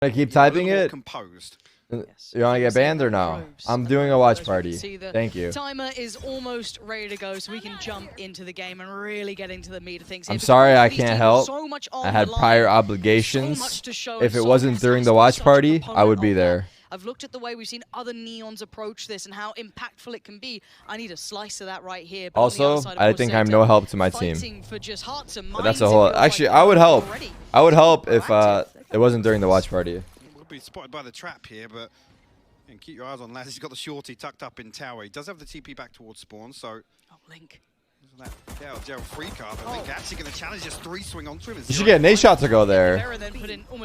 I keep typing it. Composed. Yes. You want to get banned or no? I'm doing a watch party. Thank you. Timer is almost ready to go, so we can jump into the game and really get into the meat of things. I'm sorry I can't help. I had prior obligations. If it wasn't during the watch party, I would be there. I've looked at the way we've seen other Neons approach this and how impactful it can be. I need a slice of that right here. But also, I think I'm no help to my team. But that's a whole. Actually, I would help. I would help if it wasn't during the watch party. We'll be spotted by the trap here, but and keep your eyes on Laz. He's got the shorty tucked up in tower. He does have the TP back towards spawn, so. Oh, Link. That Gerald free card, but Link actually going to challenge this 3-swing onto him. You should get Nate Shot to go there.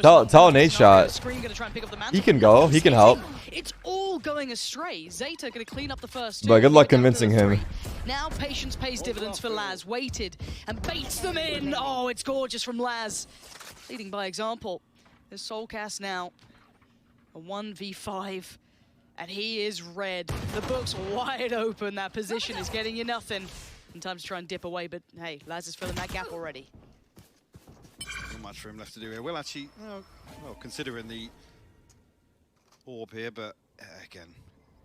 Tell Nate Shot. He can go. He can help. It's all going astray. ZETA going to clean up the first two. But good luck convincing him. Now patience pays dividends for Laz. Waited and baits them in. Oh, it's gorgeous from Laz. Leading by example. There's Soulcast now. A 1v5. And he is red. The book's wide open. That position is getting you nothing. Time to try and dip away, but hey, Laz is filling that gap already. Not much for him left to do here. Well, actually, well, considering the orb here, but again,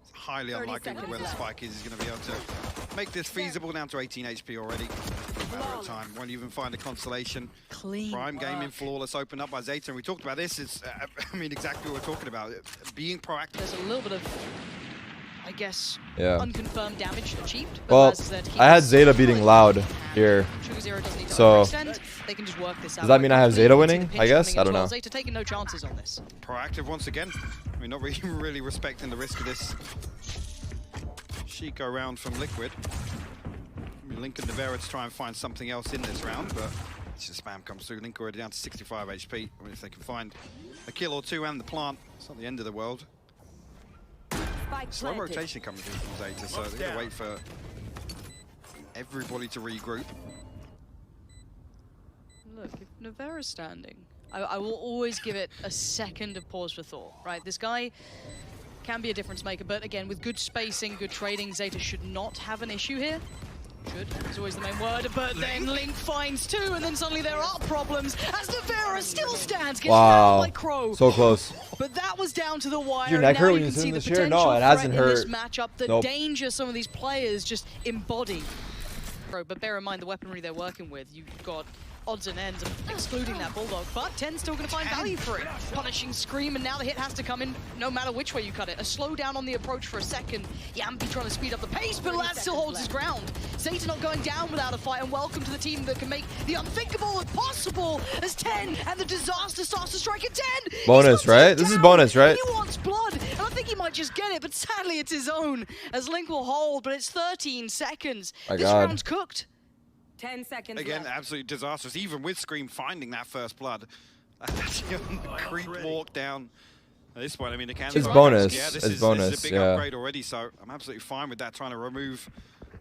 it's highly unlikely where the spike is. He's going to be able to make this feasible. Down to 18 HP already. Matter of time. Won't even find a constellation. Clean Prime gaming, flawless, opened up by ZETA. And we talked about this. It's, I mean, exactly what we're talking about. Being proactive. There's a little bit of, I guess, unconfirmed damage achieved. Well, I had ZETA beating Loud here. So, they can just work this out. Does that mean I have ZETA winning? I guess? I don't know. ZETA taking no chances on this. Proactive once again. I mean, not really respecting the risk of this. Chico round from Liquid. I mean, Link and Nevera to try and find something else in this round, but it's just spam comes through. Link already down to 65 HP. I mean, if they can find a kill or two and the plant, it's not the end of the world. Slow rotation coming through from ZETA, so they're going to wait for everybody to regroup. Look, if Nevera's standing, I will always give it a second of pause for thought, right? This guy can be a difference maker, but again, with good spacing, good trading, ZETA should not have an issue here. Should is always the main word, but then Link finds two, and then suddenly there are problems as Nevera still stands. Gets down like Crow. So close. But that was down to the wire. Your neck hurt when you sit in the chair? No, it hasn't hurt. This matchup, the danger some of these players just embody. But bear in mind the weaponry they're working with. You've got odds and ends of excluding that Bulldog, but 10's still going to find value for it. Punishing Scream, and now the hit has to come in no matter which way you cut it. A slowdown on the approach for a second. Yampi trying to speed up the pace, but Laz still holds his ground. ZETA not going down without a fight, and welcome to the team that can make the unthinkable possible as 10, and the disaster starts to strike at 10. Bonus, right? This is bonus, right? He wants blood, and I think he might just get it, but sadly it's his own, as Link will hold, but it's 13 seconds. This round's cooked. 10 seconds Again, left. absolutely disastrous. Even with Scream finding that first blood, actually on the creep walk down. At this point, I mean, the cancer. It's bonus. Yeah, this it's is bonus. This is a big upgrade already. So I'm absolutely fine with that. Trying to remove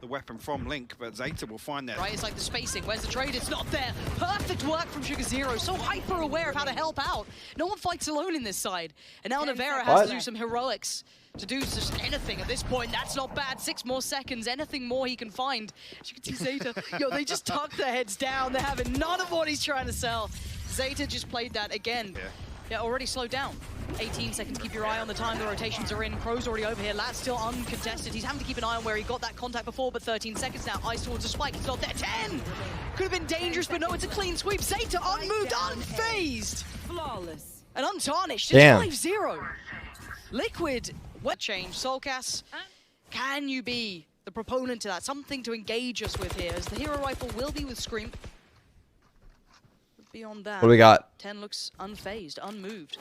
the weapon from Link, but ZETA will find that. Right, it's like the spacing. Where's the trade? It's not there. Perfect work from Sugar Zero. So hyper aware of how to help out. No one fights alone in this side, and now Nevera has to do some heroics. To do just anything at this point, that's not bad. 6 more seconds, anything more he can find. As you can see ZETA, yo, they just tuck their heads down. They're having none of what he's trying to sell. ZETA just played that again. Yeah, already slowed down. 18 seconds, keep your eye on the time, the rotations are in. Crow's already over here, Laz still uncontested. He's having to keep an eye on where he got that contact before, but 13 seconds now, eyes towards the spike, it's not there. 10! Could have been dangerous, but no, it's a clean sweep. ZETA unmoved, unfazed! Flawless. And untarnished, it's 5-0. Liquid, what change? Soulcast, can you be the proponent to that? Something to engage us with here, as the hero rifle will be with Scream. But beyond that, what do we got? 10 looks unfazed, unmoved.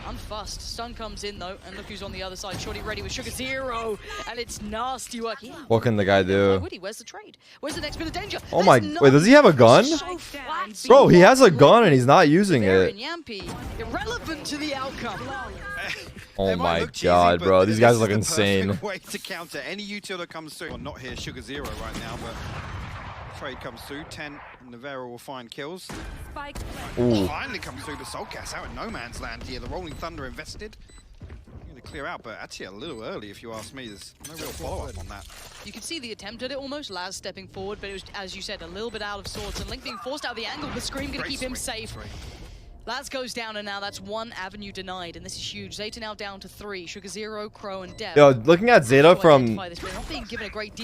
Unfussed. Stun comes in though, and look who's on the other side. Shorty ready with Sugar Zero, and it's nasty work. What can the guy do? Where's the trade? Where's the next bit of danger? Oh my, wait, does he have a gun? Bro, he has a gun and he's not using it. Yampi, irrelevant to the outcome. Oh my god, bro, these guys look insane. Way to counter any util that comes through. Well, not here, Sugar Zero right now, but trade comes through. 10, Nevera will find kills. Finally comes through the Soulcast out in no man's land here. The Rolling Thunder invested. Going to clear out, but actually a little early if you ask me. There's no real follow-up on that. You can see the attempt at it almost. Laz stepping forward, but it was, as you said, a little bit out of sorts. And Link being forced out of the angle, but Scream going to keep him safe. Laz goes down, and now that's one avenue denied, and this is huge. ZETA now down to 3. Sugar Zero, Crow, and Dev. Yo, looking at ZETA from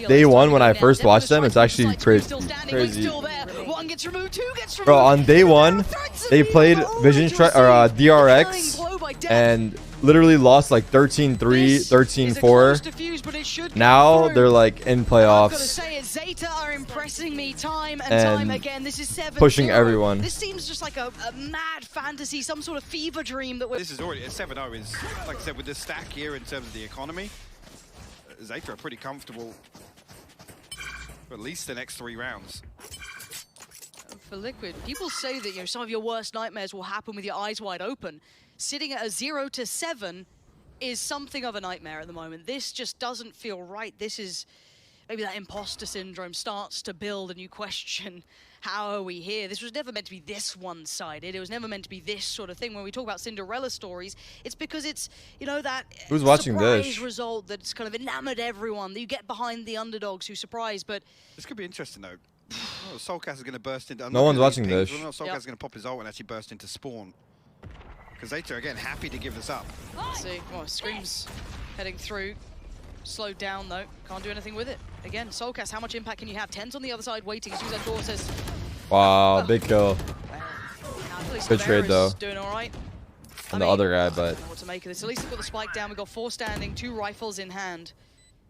day one when I first watched them, it's actually crazy. One gets removed, 2 gets removed. Bro, on day one, they played Vision Strike or DRX and literally lost like 13-3, 13-4. Now they're like in playoffs. ZETA are impressing me time and time again. This is 7-0. Pushing everyone. This seems just like a mad fantasy, some sort of fever dream that we're... This is already, 7-0 is, like I said, with the stack here in terms of the economy, ZETA are pretty comfortable for at least the next 3 rounds. For Liquid, people say that some of your worst nightmares will happen with your eyes wide open. Sitting at a 0-7 is something of a nightmare at the moment. This just doesn't feel right. This is... maybe that imposter syndrome starts to build and you question, how are we here? This was never meant to be this one-sided. It was never meant to be this sort of thing. When we talk about Cinderella stories, it's because it's, that who's watching surprise this? Result that's kind of enamored everyone. That you get behind the underdogs who surprise, but... This could be interesting, though. Oh, Soulcast is going to burst into... No one's watching this. Soulcast is going to pop his ult and actually burst into spawn. Because ZETA, again, happy to give this up. Let's see. Oh, Scream's heading through. Slowed down, though. Can't do anything with it. Again, Soulcast, how much impact can you have? 10's on the other side waiting. As soon as that door says... Wow, big kill. Good trade, though. Doing all right. On the other guy, but... I don't know what to make of this. At least they've got the spike down. We've got 4 standing, 2 rifles in hand.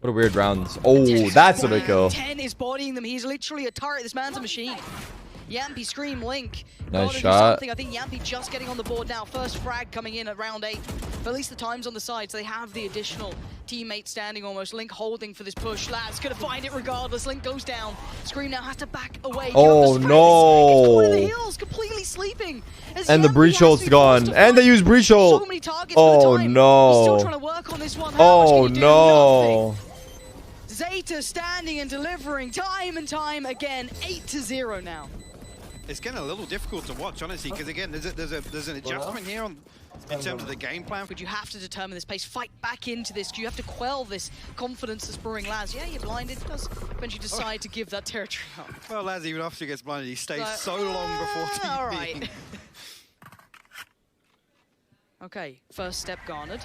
What a weird round. Oh, that's a big kill. 10 is bodying them. He's literally a turret. This man's a machine. Yampy, Scream, Link. Nice shot. I think Yampy just getting on the board now. First frag coming in at round 8. But at least the time's on the side, so they have the additional teammate standing almost. Link holding for this push. Laz gonna find it regardless. Link goes down. Scream now has to back away. Oh no! He's the hills, completely sleeping. And the breach ult's gone. And they use breach ult. So many targets oh for the time. no! He's still trying to work on this one. Oh no! ZETA standing and delivering time and time again. 8-0 now. It's getting a little difficult to watch, honestly, because again, there's an adjustment here in terms of the game plan. But you have to determine this pace, fight back into this. You have to quell this confidence that's brewing. Laz, yeah, you're blinded. Does eventually decide to give that territory up. Well, Laz, even after he gets blinded, he stays so long before TP. All right. Okay, first step garnered.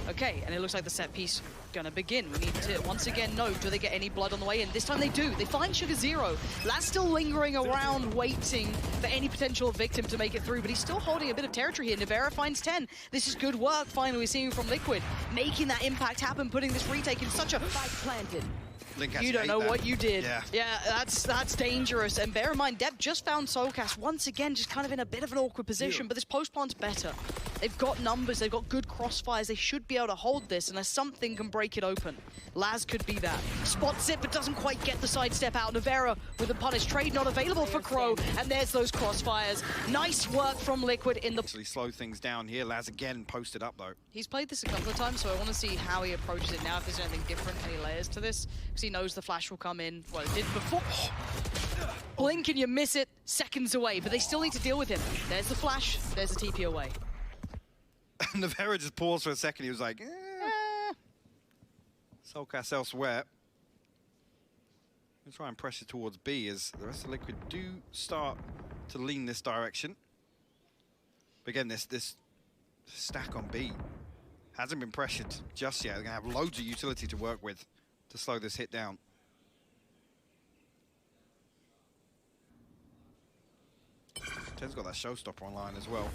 Okay, and it looks like the set piece gonna begin. We need to once again note, do they get any blood on the way in? This time they do. They find Sugar Zero. Laz still lingering around, waiting for any potential victim to make it through, but he's still holding a bit of territory here. Nevera finds 10. This is good work, finally, we're seeing from Liquid. Making that impact happen, putting this retake in such a fight planted. You don't know what you did. Yeah, that's dangerous. And bear in mind, Dev just found Soulcast once again, just kind of in a bit of an awkward position, but this post plant's better. They've got numbers, they've got good crossfires, they should be able to hold this unless something can break it open. Laz could be that. Spots it, but doesn't quite get the sidestep out. Nevera with the punish. Trade not available for Crow, and there's those crossfires. Nice work from Liquid in the... Actually slow things down here. Laz again posted up, though. He's played this a couple of times, so I want to see how he approaches it now, if there's anything different, any layers to this, because he knows the flash will come in. Well, it did before. Blink and you miss it, seconds away, but they still need to deal with him. There's the flash, there's the TP away. Nevera just paused for a second. He was like, Soulcast elsewhere. Let's try and pressure towards B as the rest of Liquid do start to lean this direction. But again, this stack on B hasn't been pressured just yet. They're going to have loads of utility to work with to slow this hit down. Ten's got that showstopper online as well.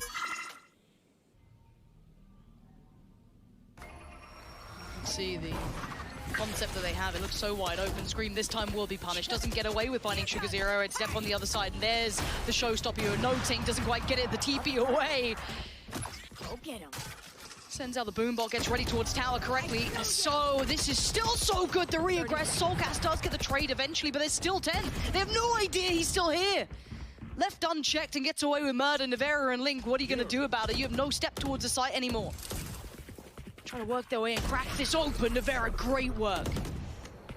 See the concept that they have. It looks so wide open. Scream this time will be punished. Doesn't get away with finding Sugar Zero. It's step on the other side. And there's the showstopper you're noting. Doesn't quite get it. The TP away. Go get him. Sends out the boombot. Gets ready towards tower correctly. So this is still so good. The re-aggress. Soulcast does get the trade eventually, but there's still 10. They have no idea he's still here. Left unchecked and gets away with murder. Nevera and Link, what are you going to do about it? You have no step towards the site anymore. Trying to work their way and crack this open. Nevera, great work.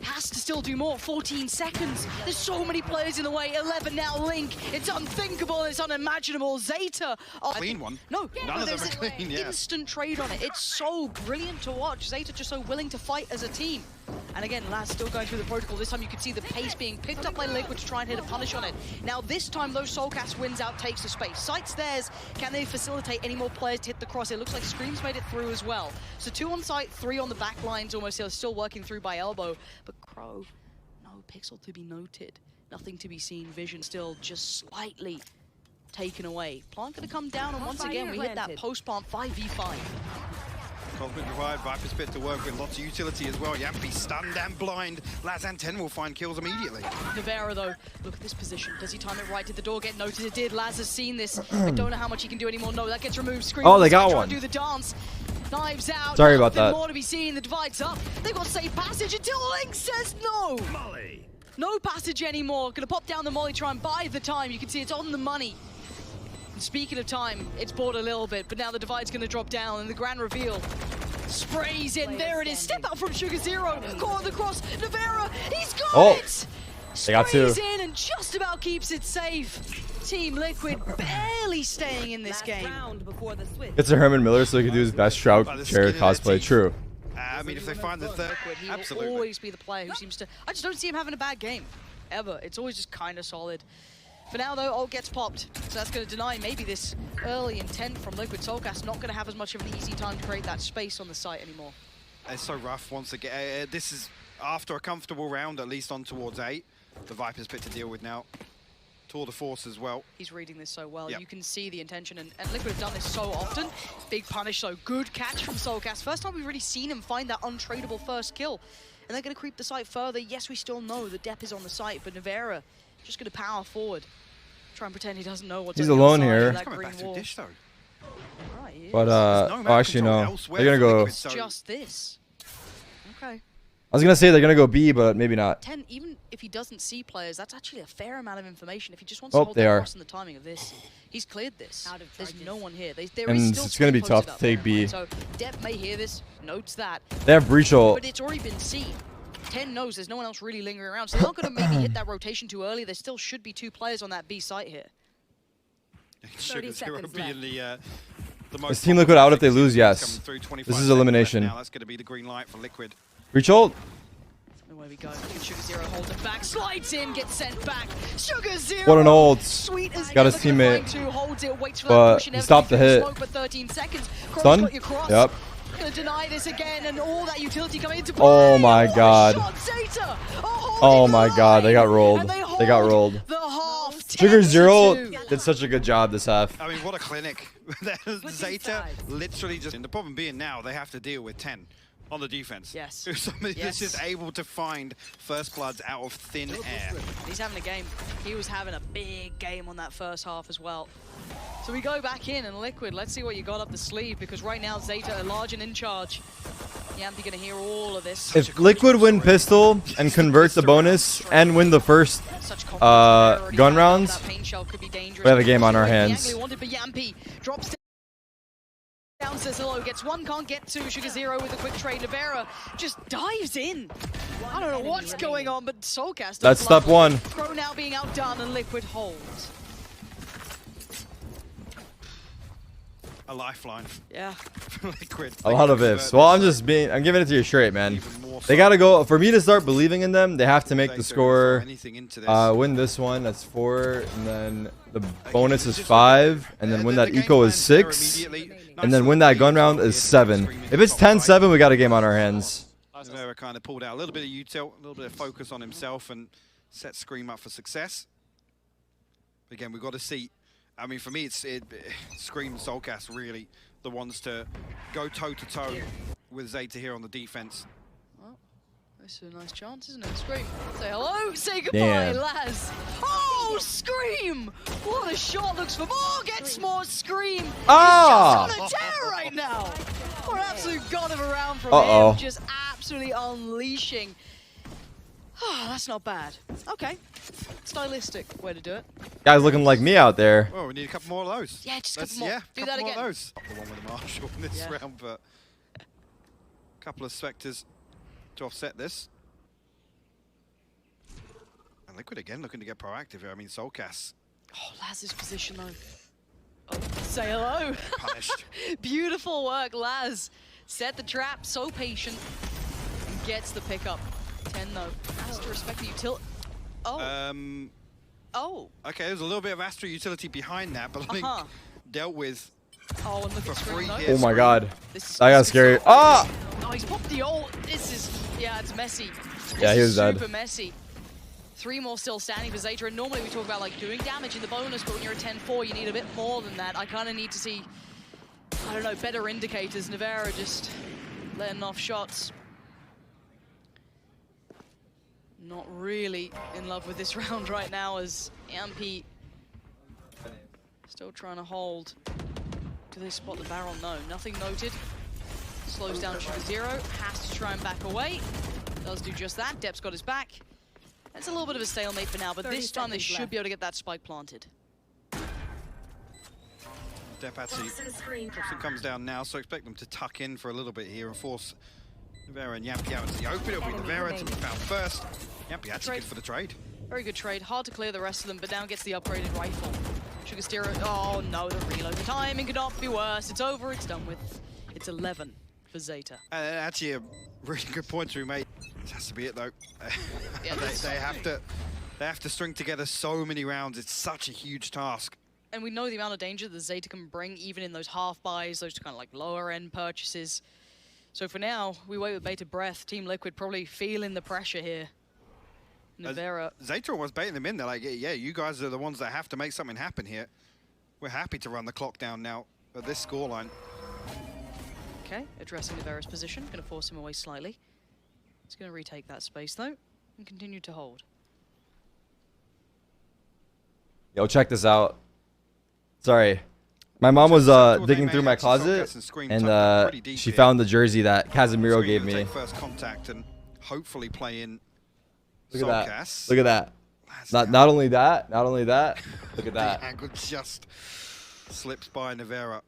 Has to still do more. 14 seconds. There's so many players in the way. 11 now. Link. It's unthinkable. It's unimaginable. ZETA. Clean one. No, none of them are clean. Yeah. Instant trade on it. It's so brilliant to watch. ZETA just so willing to fight as a team. And again, Laz still going through the protocol. This time you can see the pace being picked up by Liquid to try and hit a punish on it. Now this time, though, Soulcast wins out, takes the space. Sight's theirs. Can they facilitate any more players to hit the cross? It looks like Scream's made it through as well. So 2 on site, 3 on the back lines almost. They're still working through by elbow. But Crow, no pixel to be noted. Nothing to be seen. Vision still just slightly taken away. Plant going to come down, and once again, we hit that post-plant 5v5. Confident Divide, Viper's Pit to work with, lots of utility as well. Yampi stunned and blind. Laz and 10 will find kills immediately. Navera, though, look at this position. Does he time it right? Did the door get noted? It did. Laz has seen this. I don't know how much he can do anymore. No, that gets removed. Scream. Oh, they got one. Do the dance. Knives out. Sorry about that. More to be seen. The Divide's up. They've got safe passage until Link says no. Molly. No passage anymore. Gonna pop down the Molly, try and buy the time. You can see it's on the money. And speaking of time, it's bought a little bit, but now the Divide's gonna drop down, and the grand reveal sprays in. There it is. Step out from Sugar Zero. Caught on the cross. Navera, he's got it. They got 2. Sprays in and just about keeps it safe. Team Liquid barely staying in this game. It's a Herman Miller so he can do his best Shroud Jared cosplay. True. I mean, if they find the third, He absolutely. will always be the player who seems to... I just don't see him having a bad game, ever. It's always just kind of solid. For now, though, Ult gets popped. So that's going to deny maybe this early intent from Liquid. Soulcast not going to have as much of an easy time to create that space on the site anymore. It's so rough once again. This is after a comfortable round, at least on towards 8. The Viper's Pit to deal with now. Tour de force as well. He's reading this so well. Yep. You can see the intention, and Liquid have done this so often. Big punish, though. Good catch from Soulcast. First time we've really seen him find that untradeable first kill. And they're going to creep the site further. Yes, we still know the dep is on the site, but Navera just going to power forward. Try and pretend he doesn't know what's He's on the alone other side here. of that He's coming green back through wall. dish, though. Right, But, There's no oh, actually, control no. elsewhere They're going to for go... Liquid, so Just this. Okay. I was going to say they're going to go B, but maybe not. 10, even if he doesn't see players, that's actually a fair amount of information. If he just wants to Oh, hold they that are. cross and the timing of this, he's cleared this. There's no one here. There And is still it's gonna be 2 tough posted to take up, B. So Dep may hear this, notes that, They have breach ult. but it's already been seen. 10 knows there's no one else really lingering around, so they're not going to maybe hit that rotation too early. There still should be 2 players on that B site here. Sugar Zero being the most Is Team Liquid out if they lose? coming Yes. through, 25 This is seconds elimination. left now. That's going to be the green light for Liquid. Breach ult. Away we go. Sugar Zero holds it back, slides in, gets sent back. Sugar Zero. What an ult. Sweet as Got his ever, gonna teammate. find 2, holds it, waits for But that push, he inevitably stopped the through hit. Smoke for 13 seconds. Crow's Stun? got your cross. Yep. Gonna deny this again, and all that utility coming into play. Oh my What a God. shot, Zeta. Oh my God, they got line, rolled. and They got hold rolled. The half. Sugar 10-2. Zero did such a good job this half. I mean, what a clinic. Zeta literally just... And the problem being now, they have to deal with 10 on the defense. Yes. Somebody Yes. that's just able to find first bloods out of thin air. He's having a game. He was having a big game on that first half as well. So we go back in, and Liquid, let's see what you got up the sleeve, because right now Zeta are large and in charge. Yampi gonna hear all of this. If Liquid win pistol and converts the bonus and win the first Such gun rounds, that pain shell could be dangerous. we have a game on our The hands. angle he wanted, but Yampi drops down, says hello, gets 1, can't get 2. Sugar Zero with a quick trade. Navera just dives in. I don't know what's going on, but Soulcast. That's step 1. Crow now being outdone, and Liquid holds. A lifeline. Yeah. Liquid. A lot of ifs. Well, I'm giving it to you straight, man. They gotta go. For me to start believing in them, they have to make the score. Win this one, that's 4, and then the bonus is 5, and then win that eco is 6, and then win that gun round is 7. If it's 10-7, we got a game on our hands. Navera kind of pulled out a little bit of util, a little bit of focus on himself, and set Scream up for success. But again, we've got to see. I mean, for me, Scream and Soulcast really the ones to go toe-to-toe with Zeta here on the defense. Well, this is a nice chance, isn't it? Scream. Say hello, say goodbye, Damn. Laz. Oh, Scream! What a shot, looks for more, gets more. Scream. Ah! He's just on a tear right now. What an absolute god of a round from Uh-oh. him. Just absolutely unleashing. Oh, that's not bad. Okay. Stylistic way to do it. Guys looking like me out there. Oh, we need a couple more of those. Yeah, just a couple more. Yeah, Do couple that more again. Of those. The one with the Marshall in this round, but a couple of Spectres to offset this. And Liquid again looking to get proactive here. I mean, Soulcast Oh, Laz's position though. Oh, say hello. punished. Beautiful work, Laz. Set the trap, so patient. gets the pickup. 10 though. Has to respect the utility. Oh. Oh. Okay, there's a little bit of Astra utility behind that, but I think dealt with. Oh, and look at Scream. Oh my god. That got scary. Ah! Oh, he's popped the ult. This is, yeah, it's messy. Yeah, he was dead. Super messy. 3 more still standing for ZETA, and normally we talk about like doing damage in the bonus, but when you're at 10-4, you need a bit more than that. I kind of need to see, I don't know, better indicators. Navarra just letting off shots. Not really in love with this round right now, as Amp still trying to hold. Do they spot the barrel? No, nothing noted. Slows down Sugar0, has to try and back away. Does do just that. Depp's got his back. It's a little bit of a stalemate for now, but this time they should be able to get that spike planted. Depp actually comes down now, so expect them to tuck in for a little bit here and force Navarra and Yampi out into the open. It'll be Navarra to be found first. Yampi actually good for the trade. Very good trade. Hard to clear the rest of them, but now gets the upgraded rifle. Sugar0, oh no, the reload. The timing could not be worse. It's over, it's done with. It's 11 for ZETA. Actually, a really good point to be made. This has to be it though. Yeah, they have to string together so many rounds. It's such a huge task. And we know the amount of danger that ZETA can bring, even in those half buys, those kind of like lower end purchases. So for now, we wait with bated breath. Team Liquid probably feeling the pressure here. Navarra. ZETA was baiting them in. They're like, yeah, you guys are the ones that have to make something happen here. We're happy to run the clock down now at this scoreline. Okay, addressing Navarra's position. Going to force him away slightly. He's going to retake that space though and continue to hold. Yo, check this out. Sorry. My mom was digging through my closet, and she found the jersey that Casemiro gave me. First contact and hopefully play in. Look at that. Look at that. Not only that. Look at that. The angle just slips by Navarra.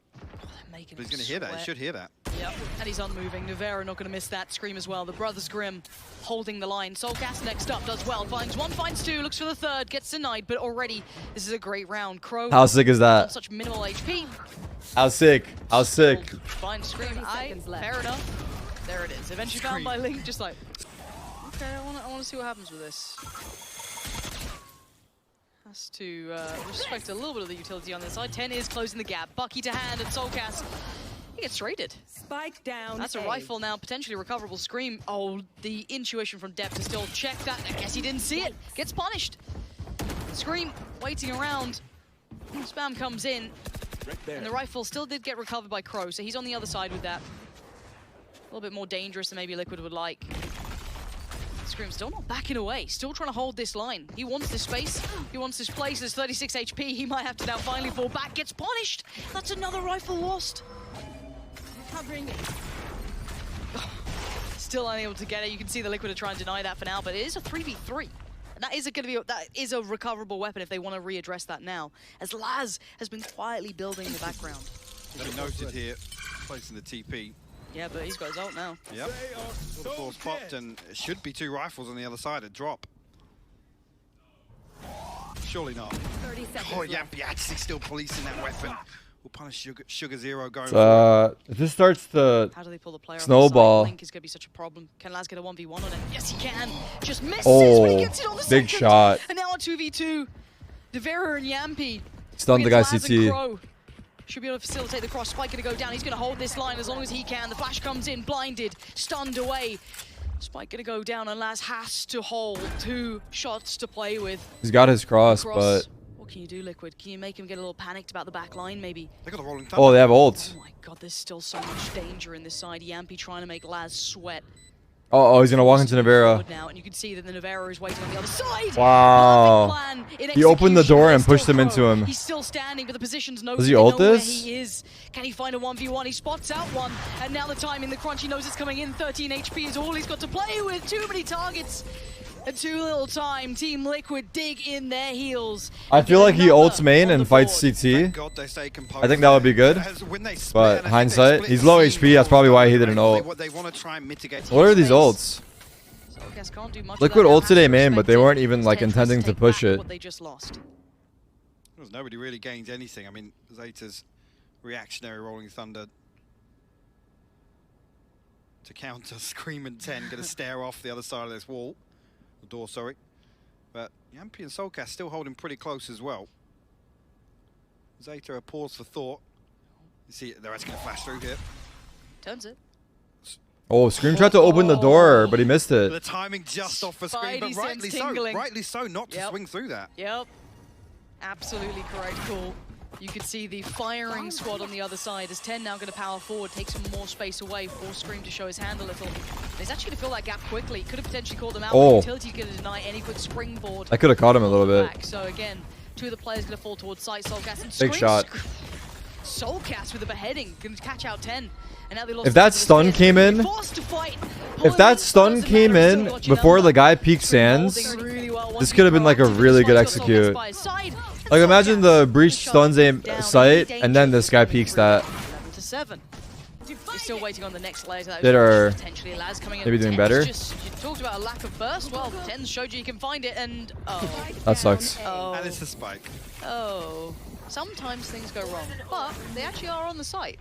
But he's going to hear that. He should hear that. Yep, and he's unmoving. Navarra not going to miss that scream as well. The brothers Grimm holding the line. Soulcast next up does well. Finds one, finds two, looks for the third, gets denied. But already, this is a great round. Crow. How sick is that? Such minimal HP. How sick. How sick. Finds scream. Fair enough. There it is. Eventually found by Link. Just like, okay, I want to see what happens with this. Has to respect a little bit of the utility on this side. 10 is closing the gap. Bucky to hand and Soulcast. He gets traded. Spike down. That's a rifle now, potentially recoverable. Scream. Oh, the intuition from Depp to still check that. I guess he didn't see it. Gets punished. Scream waiting around. Spam comes in. And the rifle still did get recovered by Crow, so he's on the other side with that. A little bit more dangerous than maybe Liquid would like. Scream still not backing away, still trying to hold this line. He wants this space, he wants this place. There's 36 HP, he might have to now finally fall back, gets punished. That's another rifle lost. Covering it. Still unable to get it. You can see the Liquid are trying to deny that for now, but it is a 3v3. And that is a recoverable weapon if they want to readdress that now, as Laz has been quietly building in the background. As we noted here, placing the TP. Yeah, but he's got his ult now. Yep. The force popped, and it should be 2 rifles on the other side at drop. Surely not. 30 seconds Oh, Yampi actually still policing that weapon. We'll punish Sugar0 going if this starts to how do they pull the player snowball. Link is going to be such a problem. Can Laz get a 1v1 on it? Yes, he can. Just misses, but he gets it on the big second. shot. And now a 2v2. Navarra and Yampi. Stunned the guy CT. Should be able to facilitate the cross. Spike going to go down. He's going to hold this line as long as he can. The flash comes in, blinded, stunned away. Spike going to go down, and Laz has to hold 2 shots to play with. He's got his cross, but what can you do, Liquid? Can you make him get a little panicked about the back line, maybe? They got the rolling oh, they have ult. Oh my god, there's still so much danger in this side. Yampi trying to make Laz sweat. Oh, he's gonna walk into Navarra. Now, and you can see that the Navarra is waiting on the other side. Wow. He opened the door and pushed him into him. He's still standing, but the position's no. Does he ult where this? he is. Can he find a 1v1? He spots out one, and now the timing, the crunch, he knows it's coming in. 13 HP is all he's got to play with. Too many targets. And too little time. Team Liquid dig in their heels. I feel like he ults main and fights CT. God, they stay composed. I think that would be good. But hindsight, he's low HP. That's probably why he didn't ult. They want to try and mitigate. What are these ults? Can't do much Liquid ulted today main, but they weren't even like intending to push it. What they just lost. Nobody really gains anything. I mean, ZETA's reactionary rolling thunder to counter Scream and 10. Going to stare off the other side of this wall. The door, sorry. But Yampi and Soulcast still holding pretty close as well. ZETA a pause for thought. You see, they're actually going to flash through here. Turns it. Oh, Scream tried to open the door, but he missed it. The timing just off for Scream, but rightly so. Rightly so, not to swing through that. Yep. Absolutely correct call. You can see the firing squad on the other side as 10 now going to power forward, take some more space away for Scream to show his hand a little. He's actually going to fill that gap quickly. Could have potentially called him out. Oh. Utility's going to deny any quick springboard. I could have caught him a little bit. So again, two of the players going to fall towards site. Soulcast and Big shot. Soulcast with a beheading, going to catch out 10. And now they lost If that stun came in, before the guy peeked Sands, this could have been like a really good execute. Like imagine the breach stuns aim sight, and then this guy peeks that. 7. You're still waiting on the next layers. That are potentially Laz coming in. maybe doing better. You talked about a lack of burst. Well, 10 showed you can find it, and That sucks. And it's a spike. Oh, sometimes things go wrong, but they actually are on the site,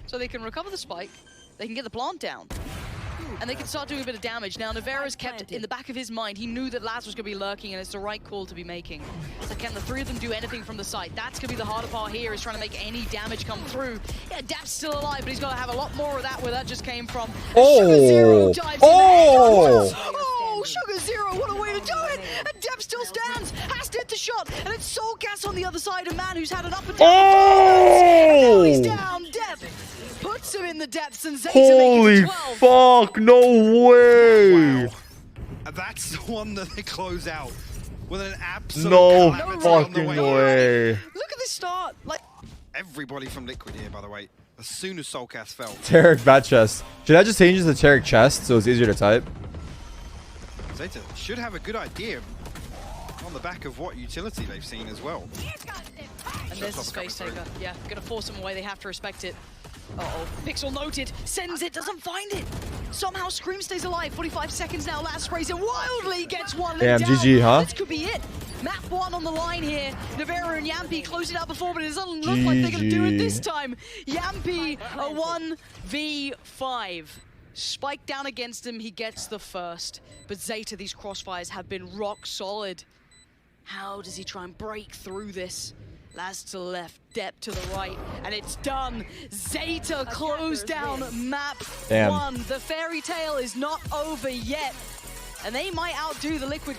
so they can recover the spike. They can get the plant down. And they can start doing a bit of damage. Now, Navarro's kept in the back of his mind. He knew that Laz was going to be lurking, and it's the right call to be making. So can the three of them do anything from the site? That's going to be the harder part here, is trying to make any damage come through. Yeah, Dap's still alive, but he's got to have a lot more of that where that just came from. Oh! Oh, Sugar Zero, what a way to do it! And Dep still stands, has to hit the shot, and it's Soulcast on the other side, a man who's had an up and down. Oh! And now he's down, Dep puts him in the depths, and ZETA Holy making it 12. fuck, no way! Wow. That's the one that they close out with an absolute No calamity on the fucking way. way. Look at this start, like Everybody from Liquid here, by the way. As soon as Soulcast fell. TARIK bat chest. Should I just change it to TARIK chest so it's easier to type? ZETA should have a good idea on the back of what utility they've seen as well. and there's the space taker. Yeah, gonna force them away, they have to respect it. Uh-oh, Pixel noted, sends it, doesn't find it. Somehow Scream stays alive, 45 seconds now, Laz sprays it wildly, gets one. Damn, down. GG, huh? This could be it. Map 1 on the line here. Navarro and Yampi closed it out before, but it doesn't look like they're gonna do it this time. Yampi, a 1v5. Spike down against him, he gets the first. But ZETA, these crossfires have been rock solid. How does he try and break through this? Laz to the left, Dep to the right, and it's done. ZETA closed down map 1. The fairy tale is not over yet, and they might outdo the Liquid